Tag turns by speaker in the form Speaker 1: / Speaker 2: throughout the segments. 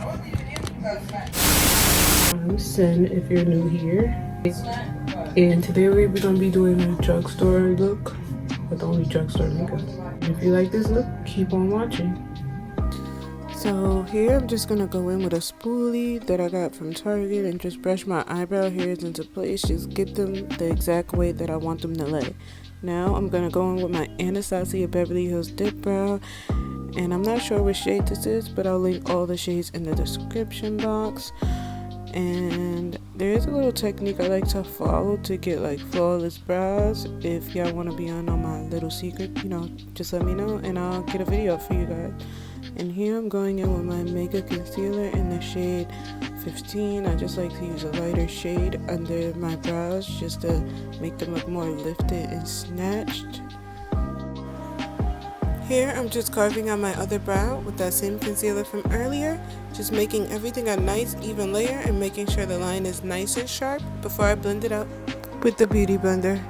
Speaker 1: I'm Sin if you're new here. And today we're going to be doing a drugstore look with only drugstore makeup. If you like this look, keep on watching. So here I'm just going to go in with a spoolie that I got from Target and just brush my eyebrow hairs into place. Just get them the exact way that I want them to lay. Now I'm going to go in with my Anastasia Beverly Hills Dip Brow. And I'm not sure what shade this is, but I'll link all the shades in the description box. And there is a little technique I like to follow to get like flawless brows. If y'all want to be on my little secret, just let me know and I'll get a video up for you guys. And here I'm going in with my Mega Concealer in the shade 15. I just like to use a lighter shade under my brows just to make them look more lifted and snatched. Here I'm just carving out my other brow with that same concealer from earlier, just making everything a nice even layer and making sure the line is nice and sharp before I blend it out with the Beauty Blender.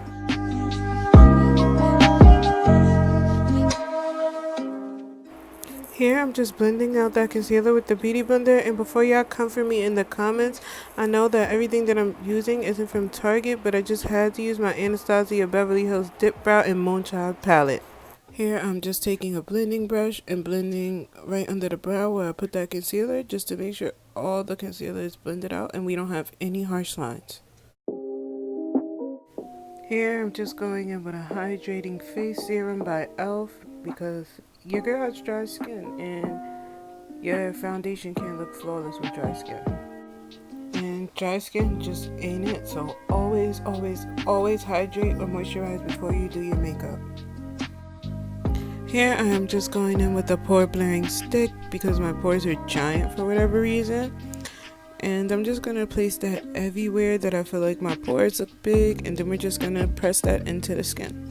Speaker 1: Here I'm just blending out that concealer with the Beauty Blender, and before y'all come for me in the comments, I know that everything that I'm using isn't from Target, but I just had to use my Anastasia Beverly Hills Dip Brow and Moonchild palette. Here I'm just taking a blending brush and blending right under the brow where I put that concealer just to make sure all the concealer is blended out and we don't have any harsh lines. Here I'm just going in with a hydrating face serum by e.l.f. because your girl has dry skin and your foundation can't look flawless with dry skin. And dry skin just ain't it, so always hydrate or moisturize before you do your makeup. Here I am just going in with a pore blurring stick because my pores are giant for whatever reason. And I'm just going to place that everywhere that I feel like my pores look big, and then we're just going to press that into the skin.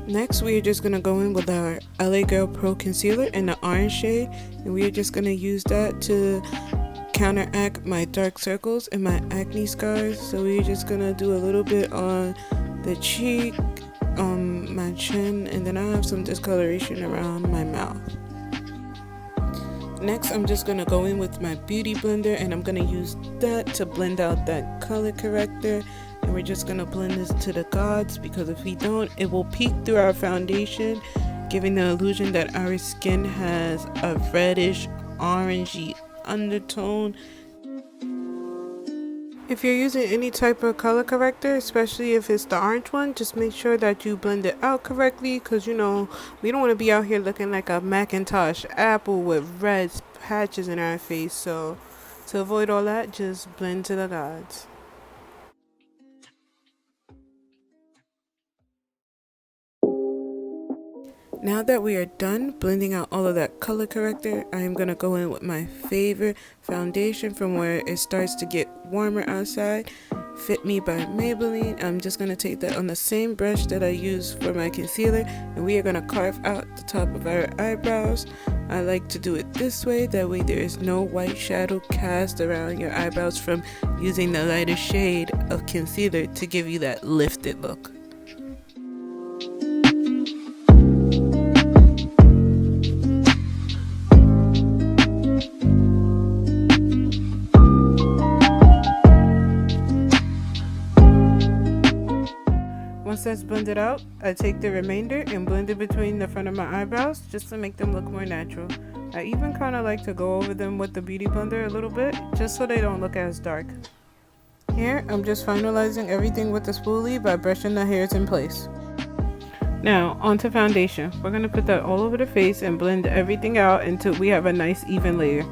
Speaker 1: Next, we are just going to go in with our LA Girl Pro Concealer in the orange shade, and we are just going to use that to counteract my dark circles and my acne scars. So we're just going to do a little bit on the cheek, my chin, and then I have some discoloration around my mouth. Next, I'm just going to go in with my Beauty Blender, and I'm going to use that to blend out that color corrector. And we're just going to blend this to the gods, because if we don't, it will peek through our foundation, giving the illusion that our skin has a reddish, orangey undertone. If you're using any type of color corrector, especially if it's the orange one, just make sure that you blend it out correctly, because we don't want to be out here looking like a Macintosh apple with red patches in our face. So to avoid all that, just blend to the gods. Now that we are done blending out all of that color corrector, I am going to go in with my favorite foundation from where it starts to get warmer outside, Fit Me by Maybelline. I'm just going to take that on the same brush that I used for my concealer, and we are going to carve out the top of our eyebrows. I like to do it this way, that way there is no white shadow cast around your eyebrows from using the lighter shade of concealer to give you that lifted look. Once that's blended out, I take the remainder and blend it between the front of my eyebrows just to make them look more natural. I even kind of like to go over them with the Beauty Blender a little bit, just so they don't look as dark. Here, I'm just finalizing everything with the spoolie by brushing the hairs in place. Now, onto foundation. We're going to put that all over the face and blend everything out until we have a nice even layer.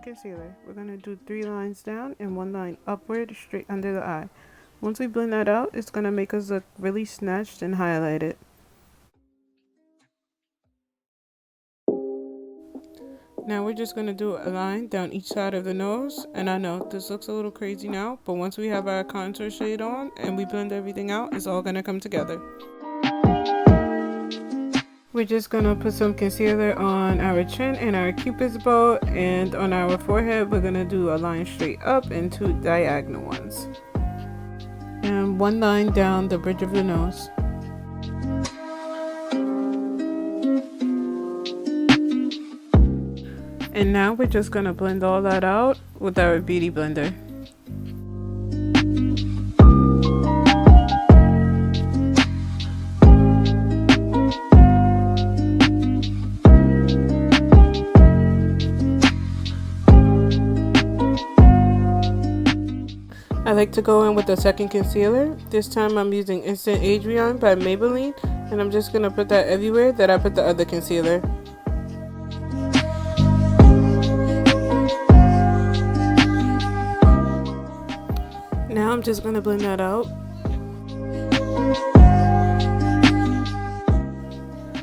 Speaker 1: Concealer. We're going to do 3 lines down and 1 line upward straight under the eye. Once we blend that out, it's going to make us look really snatched and highlighted. Now we're just going to do a line down each side of the nose. And I know this looks a little crazy now, but once we have our contour shade on and we blend everything out, it's all going to come together. We're just going to put some concealer on our chin and our cupid's bow, and on our forehead we're going to do a line straight up and 2 diagonal ones. And 1 line down the bridge of the nose. And now we're just going to blend all that out with our beauty blender. I like to go in with the second concealer. This time I'm using Instant Age Rewind by Maybelline, and I'm just going to put that everywhere that I put the other concealer. Now I'm just going to blend that out.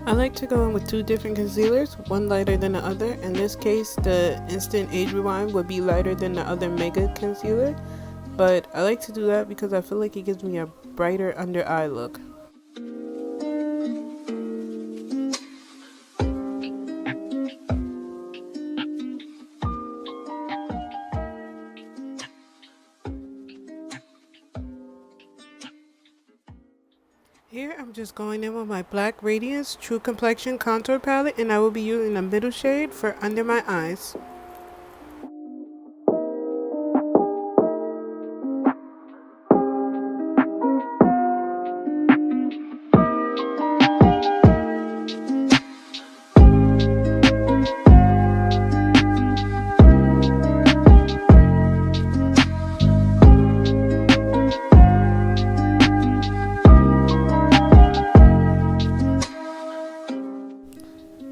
Speaker 1: I like to go in with 2 different concealers, one lighter than the other. In this case, the Instant Age Rewind would be lighter than the other Mega concealer. But I like to do that because I feel like it gives me a brighter under eye look. Here I'm just going in with my Black Radiance True Complexion Contour Palette, and I will be using the middle shade for under my eyes.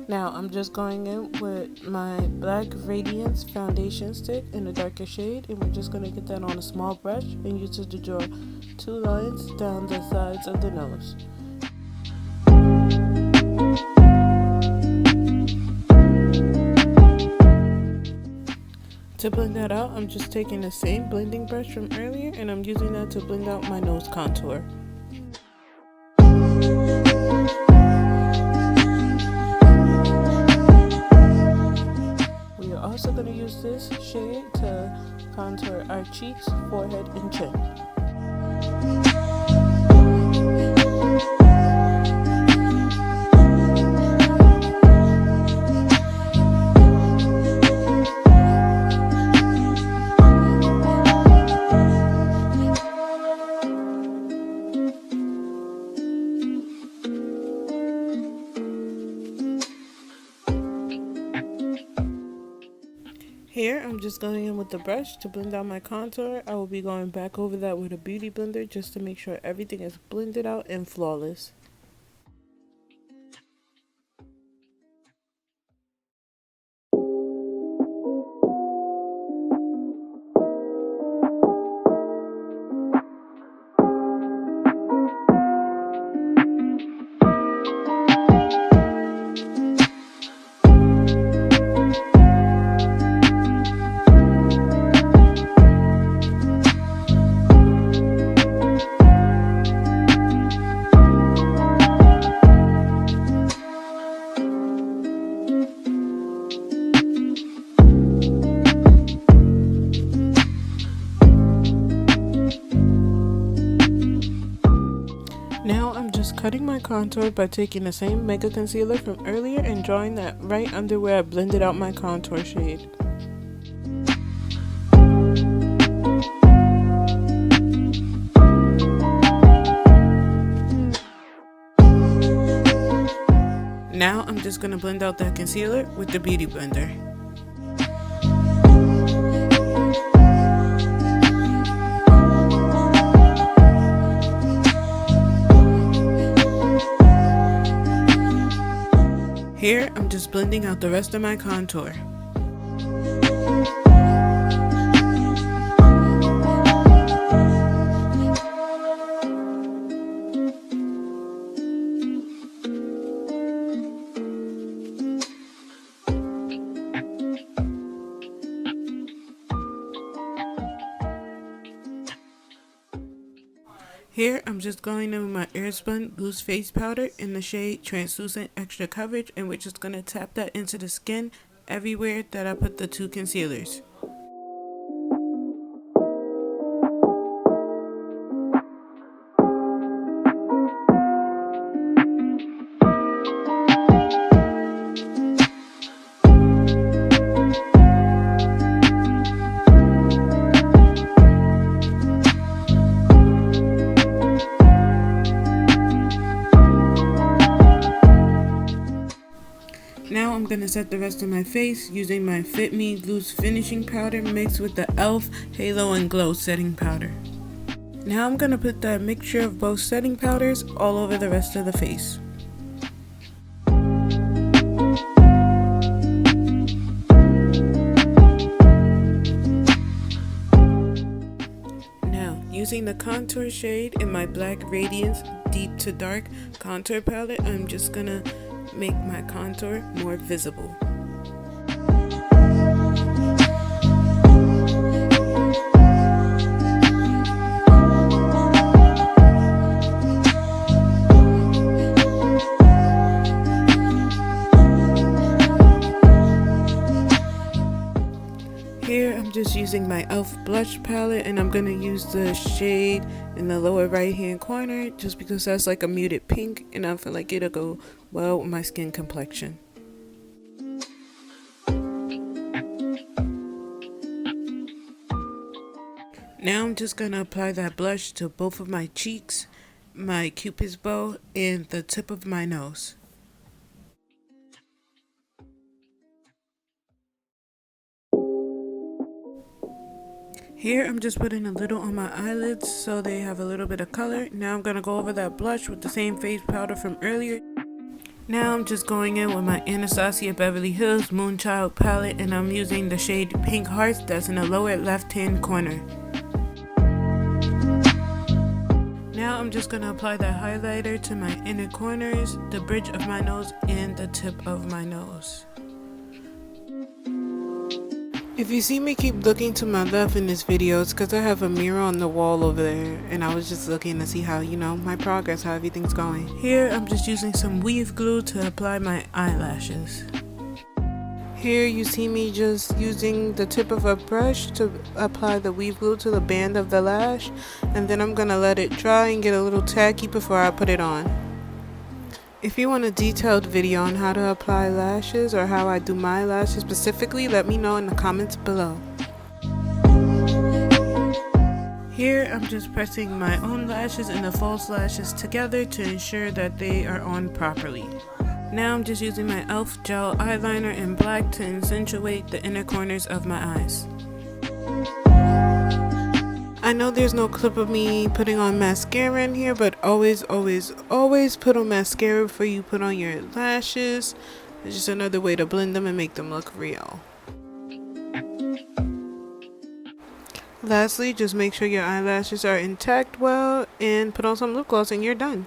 Speaker 1: Now I'm just going in with my Black Radiance foundation stick in a darker shade, and we're just going to get that on a small brush and use it to draw 2 lines down the sides of the nose. To blend that out, I'm just taking the same blending brush from earlier and I'm using that to blend out my nose contour. We are also going to use this shade to contour our cheeks, forehead, and chin. Here, I'm just going in with the brush to blend out my contour. I will be going back over that with a beauty blender just to make sure everything is blended out and flawless. Now I'm just cutting my contour by taking the same Mega Concealer from earlier and drawing that right under where I blended out my contour shade. Now I'm just going to blend out that concealer with the Beauty Blender. Here, I'm just blending out the rest of my contour. Here, I'm just going in with my Airspun Loose Face Powder in the shade Translucent Extra Coverage, and we're just going to tap that into the skin everywhere that I put the two concealers. Now I'm going to set the rest of my face using my Fit Me Loose Finishing Powder mixed with the e.l.f. Halo and Glow Setting Powder. Now I'm going to put that mixture of both setting powders all over the rest of the face. Now, using the contour shade in my Black Radiance Deep to Dark contour palette, I'm just going to make my contour more visible. Here I'm just using my e.l.f. blush palette, and I'm going to use the shade in the lower right hand corner just because that's like a muted pink and I feel like it'll go well with my skin complexion. Now I'm just going to apply that blush to both of my cheeks, my cupid's bow, and the tip of my nose. Here I'm just putting a little on my eyelids so they have a little bit of color. Now I'm going to go over that blush with the same face powder from earlier. Now I'm just going in with my Anastasia Beverly Hills Moonchild palette, and I'm using the shade Pink Hearts that's in the lower left hand corner. Now I'm just going to apply that highlighter to my inner corners, the bridge of my nose, and the tip of my nose. If you see me keep looking to my left in this video, it's because I have a mirror on the wall over there, and I was just looking to see how, my progress, how everything's going. Here, I'm just using some weave glue to apply my eyelashes. Here, you see me just using the tip of a brush to apply the weave glue to the band of the lash, and then I'm going to let it dry and get a little tacky before I put it on. If you want a detailed video on how to apply lashes or how I do my lashes specifically, let me know in the comments below. Here I'm just pressing my own lashes and the false lashes together to ensure that they are on properly. Now I'm just using my e.l.f. gel eyeliner in black to accentuate the inner corners of my eyes. I know there's no clip of me putting on mascara in here, but always put on mascara before you put on your lashes. It's just another way to blend them and make them look real. Lastly, just make sure your eyelashes are intact well and put on some lip gloss and you're done.